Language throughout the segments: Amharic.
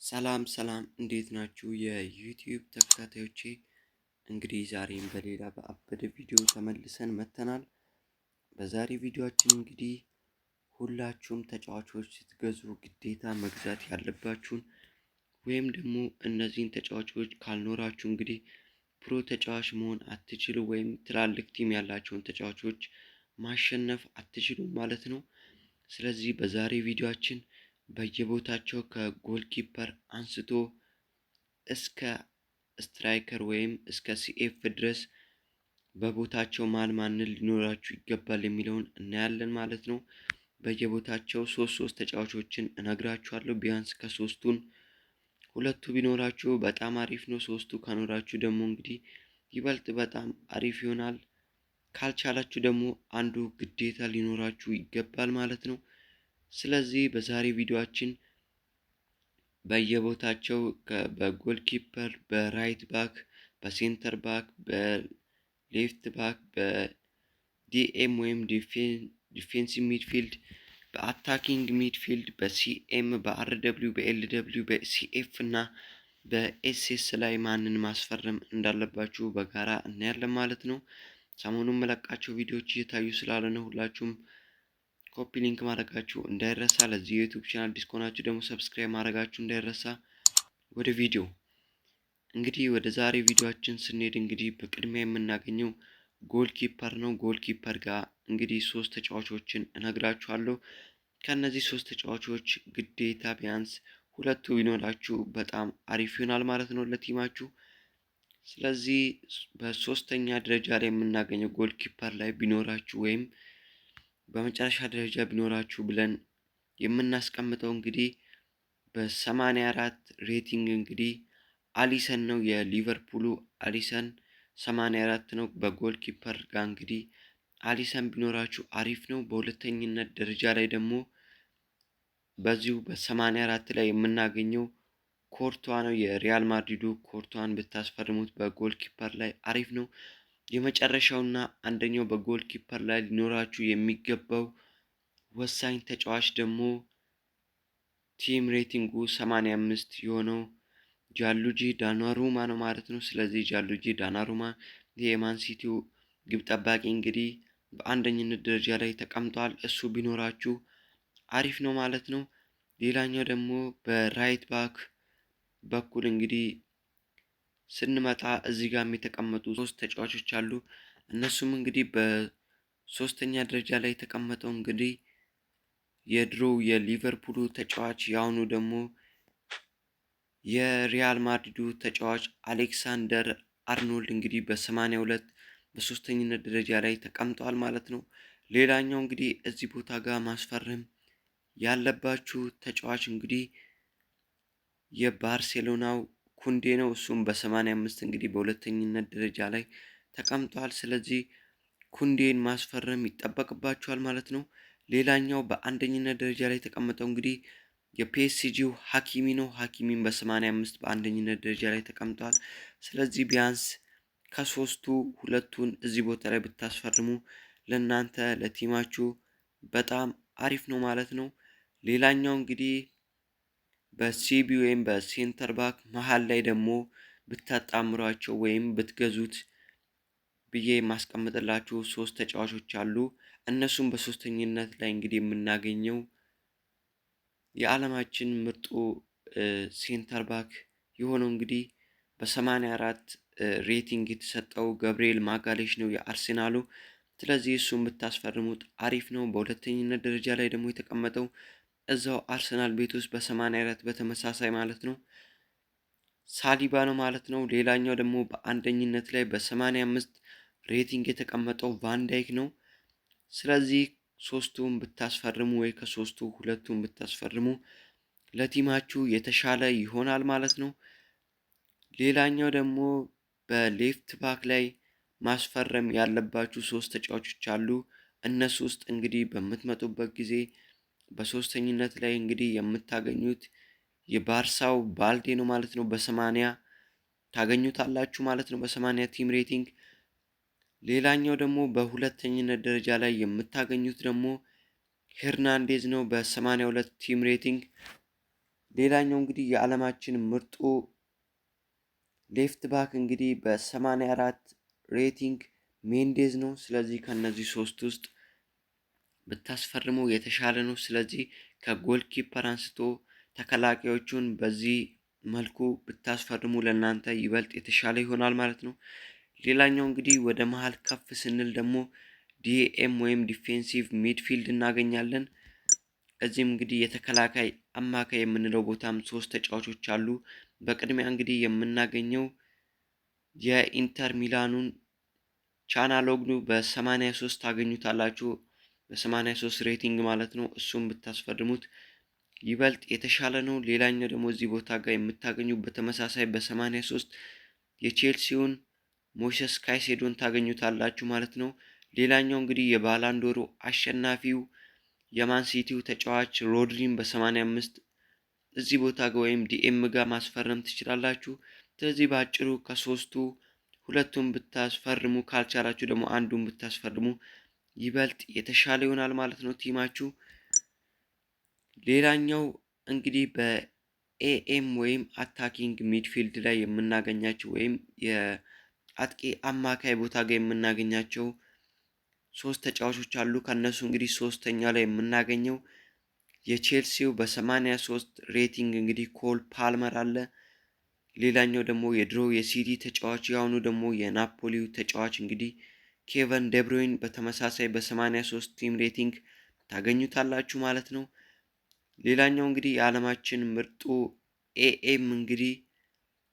ሰላም ሰላም እንዴት ናችሁ የዩቲዩብ ተከታታዮቼ? እንግዲህ ዛሬም በሌላ በአበደ ቪዲዮ ተመልሰን መጥተናል። በዛሬ ቪዲዮአችን እንግዲህ ሁላችሁም ተጫዋቾች ስትገዙ ግዴታ መግዛት ያለባችሁን ወይም ደግሞ እነዚህን ተጫዋቾች ካልኖራችሁ እንግዲህ ፕሮ ተጫዋች መሆን አትችሉ ወይም ትላልቅ ቲም ያላቸውን ተጫዋቾች ማሸነፍ አትችሉም ማለት ነው። ስለዚህ በዛሬ ቪዲዮአችን በየቦታቸው ከጎልኪፐር አንስቶ እስከ ስትራይከር ወይም እስከ ሲኤፍ ድረስ በቦታቸው ማንን ሊኖራችሁ ይገባል የሚለውን እናያለን ማለት ነው። በየቦታቸው ሶስት ተጫዋቾችን እነግራችኋለሁ። ቢያንስ ከሶስቱን ሁለቱ ቢኖራችሁ በጣም አሪፍ ነው። ሶስቱ ከኖራችሁ ደግሞ እንግዲህ ይበልጥ በጣም አሪፍ ይሆናል። ካልቻላችሁ ደግሞ አንዱ ግዴታ ሊኖራችሁ ይገባል ማለት ነው። ስለዚህ በዛሬ ቪዲዮአችን በየቦታቸው በጎልኪፐር፣ በራይት ባክ፣ በሴንተር ባክ፣ በሌፍት ባክ፣ በዲኤም ወይም ዲፌንሲቭ ሚድፊልድ፣ በአታኪንግ ሚድፊልድ፣ በሲኤም፣ በአርደብሊው፣ በኤልደብሊው፣ በሲኤፍ እና በኤስኤስ ላይ ማንን ማስፈረም እንዳለባችሁ በጋራ እናያለን ማለት ነው። ሰሞኑን መለቃቸው ቪዲዮዎች እየታዩ ስላልሆነ ሁላችሁም ኮፒ ሊንክ ማድረጋችሁ እንዳይረሳ። ለዚህ የዩቲዩብ ቻናል አዲስ ከሆናችሁ ደግሞ ሰብስክራይብ ማድረጋችሁ እንዳይረሳ። ወደ ቪዲዮ እንግዲህ ወደ ዛሬ ቪዲዮአችን ስንሄድ እንግዲህ በቅድሚያ የምናገኘው ጎልኪፐር ነው። ጎልኪፐር ጋር እንግዲህ ሶስት ተጫዋቾችን እነግራችኋለሁ። ከነዚህ ሶስት ተጫዋቾች ግዴታ ቢያንስ ሁለቱ ቢኖራችሁ በጣም አሪፍ ይሆናል ማለት ነው ለቲማችሁ። ስለዚህ በሶስተኛ ደረጃ ላይ የምናገኘው ጎልኪፐር ላይ ቢኖራችሁ ወይም በመጨረሻ ደረጃ ቢኖራችሁ ብለን የምናስቀምጠው እንግዲህ በ84 ሬቲንግ እንግዲህ አሊሰን ነው። የሊቨርፑሉ አሊሰን 84 ነው። በጎል ኪፐር ጋር እንግዲህ አሊሰን ቢኖራችሁ አሪፍ ነው። በሁለተኝነት ደረጃ ላይ ደግሞ በዚሁ በ84 ላይ የምናገኘው ኮርቷ ነው። የሪያል ማድሪዱ ኮርቷን ብታስፈርሙት በጎል ኪፐር ላይ አሪፍ ነው። የመጨረሻውና አንደኛው በጎል ኪፐር ላይ ሊኖራችሁ የሚገባው ወሳኝ ተጫዋች ደግሞ ቲም ሬቲንጉ 85 የሆነው ጃንሉጂ ዳናሩማ ነው ማለት ነው። ስለዚህ ጃንሉጂ ዳናሩማ የማን ሲቲው ግብ ጠባቂ እንግዲህ በአንደኝነት ደረጃ ላይ ተቀምጧል። እሱ ቢኖራችሁ አሪፍ ነው ማለት ነው። ሌላኛው ደግሞ በራይት ባክ በኩል እንግዲህ ስንመጣ እዚህ ጋርም የተቀመጡ ሶስት ተጫዋቾች አሉ። እነሱም እንግዲህ በሶስተኛ ደረጃ ላይ የተቀመጠው እንግዲህ የድሮው የሊቨርፑሉ ተጫዋች የአሁኑ ደግሞ የሪያል ማድሪዱ ተጫዋች አሌክሳንደር አርኖልድ እንግዲህ በ82 በሶስተኝነት ደረጃ ላይ ተቀምጧል ማለት ነው። ሌላኛው እንግዲህ እዚህ ቦታ ጋር ማስፈረም ያለባችሁ ተጫዋች እንግዲህ የባርሴሎናው ኩንዴ ነው። እሱም በ85 እንግዲህ በሁለተኝነት ደረጃ ላይ ተቀምጧል። ስለዚህ ኩንዴን ማስፈረም ይጠበቅባችኋል ማለት ነው። ሌላኛው በአንደኝነት ደረጃ ላይ የተቀመጠው እንግዲህ የፒኤስጂው ሀኪሚ ነው። ሀኪሚን በ85 በአንደኝነት ደረጃ ላይ ተቀምጧል። ስለዚህ ቢያንስ ከሶስቱ ሁለቱን እዚህ ቦታ ላይ ብታስፈርሙ ለእናንተ ለቲማችሁ በጣም አሪፍ ነው ማለት ነው። ሌላኛው እንግዲህ በሲቢ ወይም በሴንተር ባክ መሃል ላይ ደግሞ ብታጣምሯቸው ወይም ብትገዙት ብዬ የማስቀምጥላችሁ ሶስት ተጫዋቾች አሉ። እነሱም በሶስተኝነት ላይ እንግዲህ የምናገኘው የዓለማችን ምርጡ ሴንተር ባክ የሆነው እንግዲህ በ84 ሬቲንግ የተሰጠው ገብርኤል ማጋሌሽ ነው የአርሴናሉ። ስለዚህ እሱን ብታስፈርሙት አሪፍ ነው። በሁለተኝነት ደረጃ ላይ ደግሞ የተቀመጠው እዛው አርሰናል ቤት ውስጥ በ84 በተመሳሳይ ማለት ነው ሳሊባ ነው ማለት ነው። ሌላኛው ደግሞ በአንደኝነት ላይ በ85 ሬቲንግ የተቀመጠው ቫንዳይክ ነው። ስለዚህ ሶስቱን ብታስፈርሙ ወይ ከሶስቱ ሁለቱን ብታስፈርሙ ለቲማችሁ የተሻለ ይሆናል ማለት ነው። ሌላኛው ደግሞ በሌፍት ባክ ላይ ማስፈረም ያለባችሁ ሶስት ተጫዋቾች አሉ። እነሱ ውስጥ እንግዲህ በምትመጡበት ጊዜ በሶስተኝነት ላይ እንግዲህ የምታገኙት የባርሳው ባልዴ ነው ማለት ነው። በ80 ታገኙታላችሁ ማለት ነው፣ በ80 ቲም ሬቲንግ። ሌላኛው ደግሞ በሁለተኝነት ደረጃ ላይ የምታገኙት ደግሞ ሄርናንዴዝ ነው በ82 ቲም ሬቲንግ። ሌላኛው እንግዲህ የዓለማችን ምርጡ ሌፍት ባክ እንግዲህ በ84 ሬቲንግ ሜንዴዝ ነው። ስለዚህ ከነዚህ ሶስት ውስጥ ብታስፈርመው የተሻለ ነው። ስለዚህ ከጎል ኪፐር አንስቶ ተከላካዮቹን በዚህ መልኩ ብታስፈርሙ ለእናንተ ይበልጥ የተሻለ ይሆናል ማለት ነው። ሌላኛው እንግዲህ ወደ መሃል ከፍ ስንል ደግሞ ዲኤም ወይም ዲፌንሲቭ ሚድፊልድ እናገኛለን። እዚህም እንግዲህ የተከላካይ አማካይ የምንለው ቦታም ሶስት ተጫዋቾች አሉ። በቅድሚያ እንግዲህ የምናገኘው የኢንተር ሚላኑን ቻናሎግሉ በ83 ታገኙታላችሁ። በ83 ሬቲንግ ማለት ነው። እሱም ብታስፈርሙት ይበልጥ የተሻለ ነው። ሌላኛው ደግሞ እዚህ ቦታ ጋር የምታገኙ በተመሳሳይ በ83 የቼልሲውን ሞይሰስ ካይሴዶን ታገኙታላችሁ ማለት ነው። ሌላኛው እንግዲህ የባላንዶሮ አሸናፊው የማን ሲቲው ተጫዋች ሮድሪን በ85 እዚህ ቦታ ጋር ወይም ዲኤም ጋር ማስፈረም ትችላላችሁ። ስለዚህ በአጭሩ ከሶስቱ ሁለቱን ብታስፈርሙ ካልቻላችሁ ደግሞ አንዱን ብታስፈርሙ ይበልጥ የተሻለ ይሆናል ማለት ነው ቲማችሁ። ሌላኛው እንግዲህ በኤኤም ወይም አታኪንግ ሚድፊልድ ላይ የምናገኛቸው ወይም የአጥቂ አማካይ ቦታ ጋር የምናገኛቸው ሶስት ተጫዋቾች አሉ። ከነሱ እንግዲህ ሶስተኛ ላይ የምናገኘው የቼልሲው በ83 ሬቲንግ እንግዲህ ኮል ፓልመር አለ። ሌላኛው ደግሞ የድሮ የሲቲ ተጫዋች የአሁኑ ደግሞ የናፖሊው ተጫዋች እንግዲህ ኬቨን ደብሮይን በተመሳሳይ በ83 ቲም ሬቲንግ ታገኙታላችሁ ማለት ነው። ሌላኛው እንግዲህ የዓለማችን ምርጡ ኤኤም እንግዲህ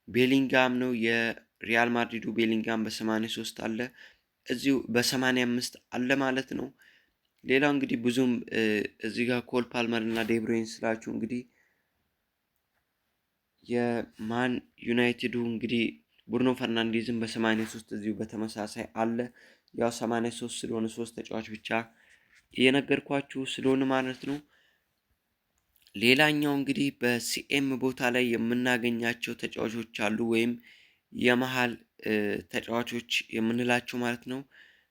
ቤሊንጋም ነው። የሪያል ማድሪዱ ቤሊንጋም በ83 አለ፣ እዚሁ በ85 አለ ማለት ነው። ሌላው እንግዲህ ብዙም እዚህ ጋር ኮል ፓልመር እና ዴብሮይን ስላችሁ እንግዲህ የማን ዩናይትዱ እንግዲህ ብሩኖ ፈርናንዴዝም በ83 እዚሁ በተመሳሳይ አለ። ያው 83 ስለሆነ ሶስት ተጫዋች ብቻ እየነገርኳችሁ ስለሆነ ማለት ነው። ሌላኛው እንግዲህ በሲኤም ቦታ ላይ የምናገኛቸው ተጫዋቾች አሉ ወይም የመሃል ተጫዋቾች የምንላቸው ማለት ነው።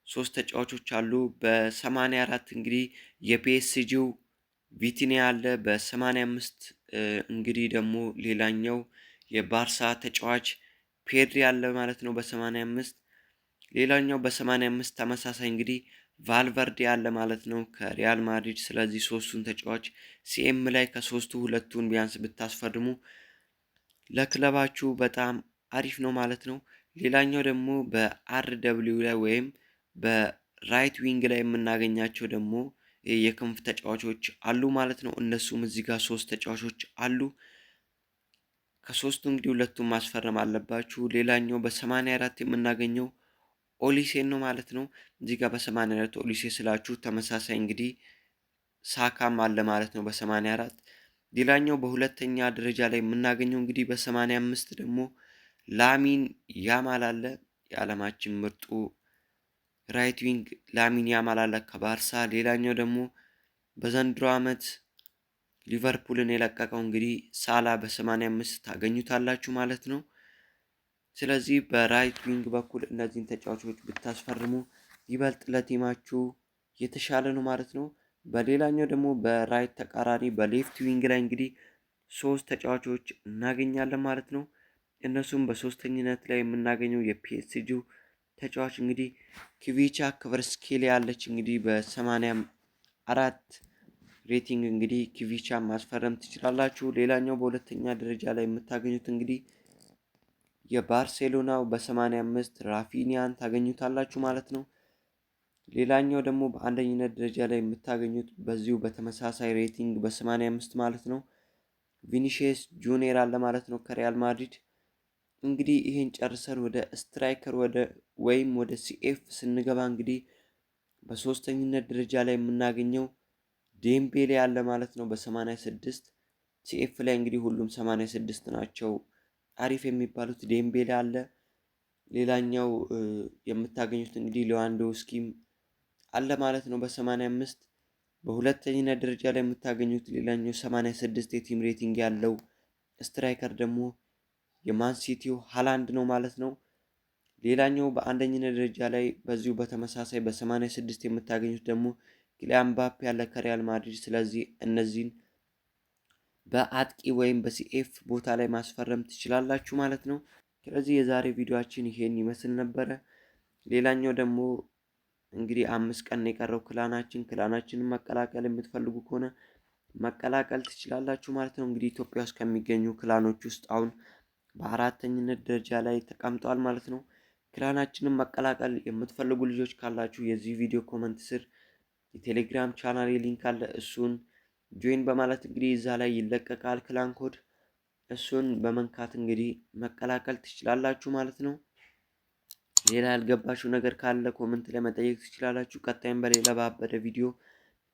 ሶስት ተጫዋቾች አሉ። በ84 እንግዲህ የፒኤስጂው ቪቲኒያ አለ። በ85 እንግዲህ ደግሞ ሌላኛው የባርሳ ተጫዋች ፔድሪ አለ ማለት ነው በ85። ሌላኛው በ85 ተመሳሳይ እንግዲህ ቫልቨርዴ አለ ማለት ነው ከሪያል ማድሪድ። ስለዚህ ሶስቱን ተጫዋች ሲኤም ላይ ከሶስቱ ሁለቱን ቢያንስ ብታስፈርሙ ለክለባችሁ በጣም አሪፍ ነው ማለት ነው። ሌላኛው ደግሞ በአር ደብሊው ላይ ወይም በራይት ዊንግ ላይ የምናገኛቸው ደግሞ የክንፍ ተጫዋቾች አሉ ማለት ነው። እነሱም እዚህ ጋር ሶስት ተጫዋቾች አሉ። ከሶስቱ እንግዲህ ሁለቱን ማስፈረም አለባችሁ። ሌላኛው በ84 የምናገኘው ኦሊሴን ነው ማለት ነው። እዚህ ጋር በ84 ኦሊሴ ስላችሁ ተመሳሳይ እንግዲህ ሳካም አለ ማለት ነው በ84። ሌላኛው በሁለተኛ ደረጃ ላይ የምናገኘው እንግዲህ በ85 ደግሞ ላሚን ያማል አለ። የዓለማችን ምርጡ ራይት ዊንግ ላሚን ያማል አለ ከባርሳ። ሌላኛው ደግሞ በዘንድሮ ዓመት ሊቨርፑልን የለቀቀው እንግዲህ ሳላ በ85 ታገኙታላችሁ ማለት ነው። ስለዚህ በራይት ዊንግ በኩል እነዚህን ተጫዋቾች ብታስፈርሙ ይበልጥ ለቲማችሁ የተሻለ ነው ማለት ነው። በሌላኛው ደግሞ በራይት ተቃራኒ በሌፍት ዊንግ ላይ እንግዲህ ሶስት ተጫዋቾች እናገኛለን ማለት ነው። እነሱም በሶስተኝነት ላይ የምናገኘው የፒኤስጂው ተጫዋች እንግዲህ ኪቪቻ ክቨርስኬሊያ ያለች እንግዲህ በ84 ሬቲንግ እንግዲህ ኪቪቻ ማስፈረም ትችላላችሁ። ሌላኛው በሁለተኛ ደረጃ ላይ የምታገኙት እንግዲህ የባርሴሎናው በ85 ራፊኒያን ታገኙታላችሁ ማለት ነው። ሌላኛው ደግሞ በአንደኝነት ደረጃ ላይ የምታገኙት በዚሁ በተመሳሳይ ሬቲንግ በ85 ማለት ነው ቪኒሺየስ ጁኒየር አለ ማለት ነው ከሪያል ማድሪድ። እንግዲህ ይሄን ጨርሰን ወደ ስትራይከር ወይም ወደ ሲኤፍ ስንገባ እንግዲህ በሶስተኝነት ደረጃ ላይ የምናገኘው ዴምቤሌ አለ ማለት ነው በ86። ሲኤፍ ላይ እንግዲህ ሁሉም 86 ናቸው አሪፍ የሚባሉት። ዴምቤሌ አለ። ሌላኛው የምታገኙት እንግዲህ ሌዋንዶውስኪም አለ ማለት ነው በ85። በሁለተኝነት ደረጃ ላይ የምታገኙት ሌላኛው 86 የቲም ሬቲንግ ያለው ስትራይከር ደግሞ የማን ሲቲው ሃላንድ ነው ማለት ነው። ሌላኛው በአንደኝነት ደረጃ ላይ በዚሁ በተመሳሳይ በ86 የምታገኙት ደግሞ ኪሊያን ምባፔ ያለ ከሪያል ማድሪድ። ስለዚህ እነዚህን በአጥቂ ወይም በሲኤፍ ቦታ ላይ ማስፈረም ትችላላችሁ ማለት ነው። ስለዚህ የዛሬ ቪዲዮአችን ይሄን ይመስል ነበረ። ሌላኛው ደግሞ እንግዲህ 5 ቀን የቀረው ክላናችንን መቀላቀል የምትፈልጉ ከሆነ መቀላቀል ትችላላችሁ ማለት ነው። እንግዲህ ኢትዮጵያ ውስጥ ከሚገኙ ክላኖች ውስጥ አሁን በአራተኝነት ደረጃ ላይ ተቀምጧል ማለት ነው። ክላናችንን መቀላቀል የምትፈልጉ ልጆች ካላችሁ የዚህ ቪዲዮ ኮመንት ስር የቴሌግራም ቻናል ሊንክ አለ። እሱን ጆይን በማለት እንግዲህ እዛ ላይ ይለቀቃል ክላን ኮድ። እሱን በመንካት እንግዲህ መቀላቀል ትችላላችሁ ማለት ነው። ሌላ ያልገባችሁ ነገር ካለ ኮመንት ላይ መጠየቅ ትችላላችሁ። ቀጣይም በሌላ ባበደ ቪዲዮ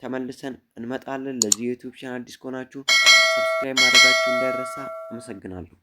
ተመልሰን እንመጣለን። ለዚህ ዩቲዩብ ቻናል አዲስ ከሆናችሁ ሰብስክራይብ ማድረጋችሁ እንዳይረሳ። አመሰግናለሁ።